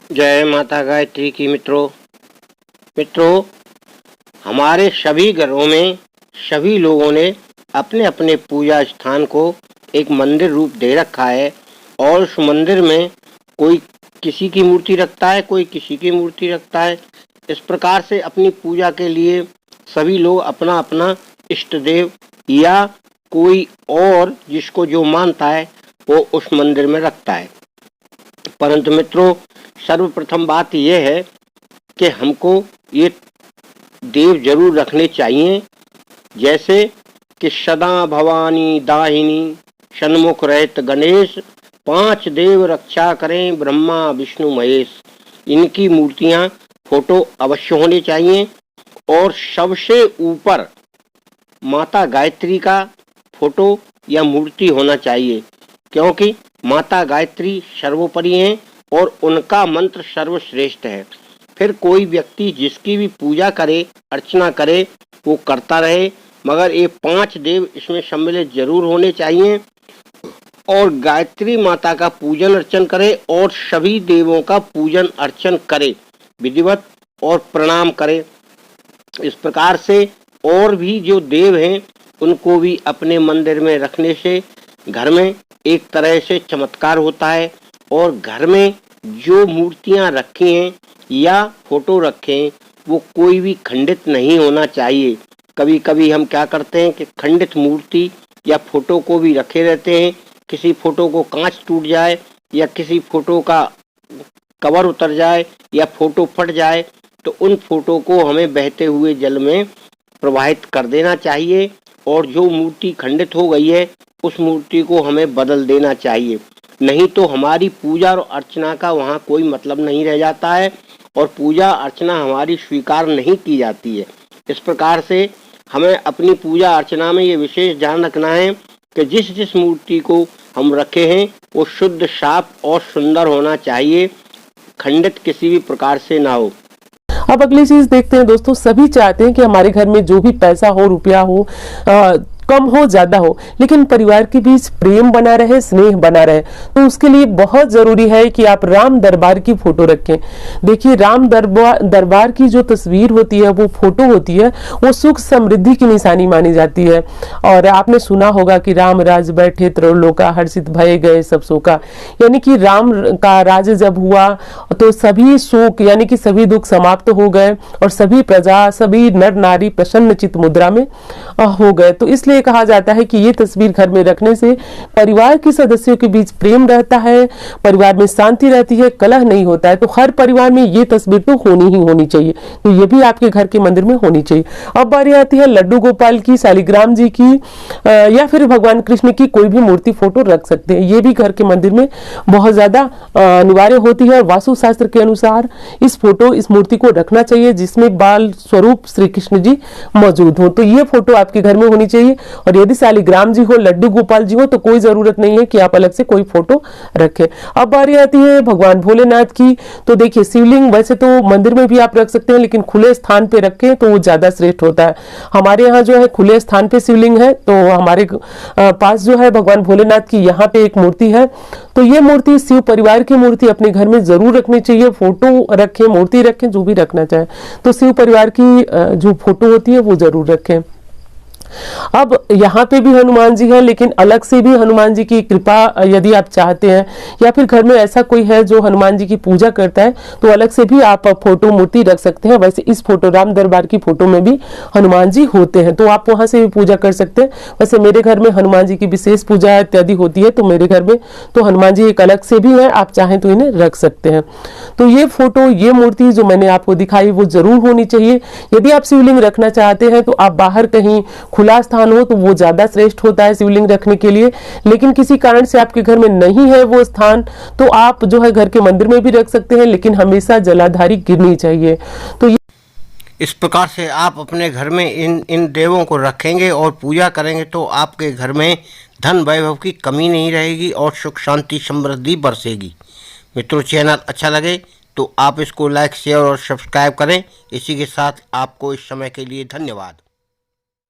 जय माता गायत्री की मित्रों, हमारे सभी घरों में सभी लोगों ने अपने अपने पूजा स्थान को एक मंदिर रूप दे रखा है और उस मंदिर में कोई किसी की मूर्ति रखता है, कोई किसी की मूर्ति रखता है। इस प्रकार से अपनी पूजा के लिए सभी लोग अपना अपना इष्ट देव या कोई और जिसको जो मानता है वो उस मंदिर में रखता है। परंतु मित्रों, सर्वप्रथम बात यह है कि हमको ये देव जरूर रखने चाहिए, जैसे कि सदा भवानी दाहिनी सन्मुख रहित गणेश, 5 देव रक्षा करें ब्रह्मा विष्णु महेश। इनकी मूर्तियां फोटो अवश्य होने चाहिए और सबसे ऊपर माता गायत्री का फोटो या मूर्ति होना चाहिए, क्योंकि माता गायत्री सर्वोपरि हैं और उनका मंत्र सर्वश्रेष्ठ है। फिर कोई व्यक्ति जिसकी भी पूजा करे, अर्चना करे, वो करता रहे, मगर ये 5 देव इसमें सम्मिलित जरूर होने चाहिए और गायत्री माता का पूजन अर्चन करे और सभी देवों का पूजन अर्चन करे, विधिवत और प्रणाम करे। इस प्रकार से और भी जो देव हैं उनको भी अपने मंदिर में रखने से घर में एक तरह से चमत्कार होता है और घर में जो मूर्तियां रखी हैं या फोटो रखे हैं वो कोई भी खंडित नहीं होना चाहिए। कभी कभी हम क्या करते हैं कि खंडित मूर्ति या फोटो को भी रखे रहते हैं। किसी फोटो को कांच टूट जाए या किसी फोटो का कवर उतर जाए या फोटो फट जाए तो उन फोटो को हमें बहते हुए जल में प्रवाहित कर देना चाहिए और जो मूर्ति खंडित हो गई है उस मूर्ति को हमें बदल देना चाहिए। नहीं तो हमारी पूजा और अर्चना का वहाँ कोई मतलब नहीं रह जाता है और पूजा अर्चना हमारी स्वीकार नहीं की जाती है। इस प्रकार से हमें अपनी पूजा अर्चना में ये विशेष ध्यान रखना है कि जिस जिस मूर्ति को हम रखे हैं वो शुद्ध, साफ और सुंदर होना चाहिए, खंडित किसी भी प्रकार से ना हो। अब अगली चीज देखते हैं दोस्तों। सभी चाहते हैं कि हमारे घर में जो भी पैसा हो, रुपया हो, कम हो ज्यादा हो, लेकिन परिवार के बीच प्रेम बना रहे, स्नेह बना रहे। तो उसके लिए बहुत जरूरी है कि आप राम दरबार की फोटो रखें। देखिए, राम दरबार की जो तस्वीर होती है, वो फोटो होती है, वो सुख समृद्धि की निशानी मानी जाती है। और आपने सुना होगा कि राम राज बैठे त्रिलोका, हर्षित भये गए सब शोका। यानी कि राम का राज जब हुआ तो सभी शोक यानी कि सभी दुख समाप्त हो गए और सभी प्रजा, सभी नर नारी प्रसन्न चित्त मुद्रा में हो गए। तो इसलिए कहा जाता है कि ये तस्वीर घर में रखने से परिवार के सदस्यों के बीच प्रेम रहता है, परिवार में शांति रहती है, कलह नहीं होता है। तो हर परिवार में ये तस्वीर तो होनी ही होनी चाहिए। तो ये भी आपके घर के मंदिर में होनी चाहिए। अब बारी आती है लड्डू गोपाल की, शालिग्राम जी की या फिर भगवान कृष्ण की कोई भी मूर्ति फोटो रख सकते हैं। ये भी घर के मंदिर में बहुत ज्यादा अनिवार्य होती है। वास्तु शास्त्र के अनुसार इस मूर्ति को रखना चाहिए जिसमें बाल स्वरूप श्री कृष्ण जी मौजूद हो। तो ये फोटो आपके घर में होनी चाहिए। और यदि शालिग्राम जी हो, लड्डू गोपाल जी हो, तो कोई जरूरत नहीं है कि आप अलग से कोई फोटो रखें। अब बारी आती है भगवान भोलेनाथ की। तो देखिए, शिवलिंग वैसे तो मंदिर में भी आप रख सकते हैं, लेकिन खुले स्थान पे रखें तो वो ज्यादा श्रेष्ठ होता है। हमारे यहाँ जो है खुले स्थान पे शिवलिंग है, तो हमारे पास जो है भगवान भोलेनाथ की यहाँ पे एक मूर्ति है। तो ये मूर्ति, शिव परिवार की मूर्ति अपने घर में जरूर रखनी चाहिए। फोटो रखें, मूर्ति रखें, जो भी रखना चाहे, तो शिव परिवार की जो फोटो होती है वो जरूर रखें। अब यहाँ पे भी हनुमान जी है, लेकिन अलग से भी हनुमान जी की कृपा यदि आप चाहते हैं या फिर घर में ऐसा कोई है जो हनुमान जी की पूजा करता है, तो अलग से भी आप फोटो मूर्ति रख सकते हैं। वैसे इस फोटो राम दरबार की फोटो में भी हनुमान जी होते हैं, तो आप वहां से भी पूजा कर सकते हैं। वैसे मेरे घर में हनुमान जी की विशेष पूजा इत्यादि होती है, तो मेरे घर में तो हनुमान जी एक अलग से भी है, आप चाहें तो इन्हें रख सकते हैं। तो ये फोटो, ये मूर्ति जो मैंने आपको दिखाई वो जरूर होनी चाहिए। यदि आप शिवलिंग रखना चाहते हैं तो आप बाहर कहीं खुला स्थान हो तो वो ज्यादा श्रेष्ठ होता है शिवलिंग रखने के लिए। लेकिन किसी कारण से आपके घर में नहीं है वो स्थान, तो आप जो है घर के मंदिर में भी रख सकते हैं, लेकिन हमेशा जलाधारी गिरनी चाहिए। तो इस प्रकार से आप अपने घर में इन देवों को रखेंगे और पूजा करेंगे तो आपके घर में धन वैभव की कमी नहीं रहेगी और सुख शांति समृद्धि बरसेगी। मित्रों, चैनल अच्छा लगे तो आप इसको लाइक, शेयर और सब्सक्राइब करें। इसी के साथ आपको इस समय के लिए धन्यवाद।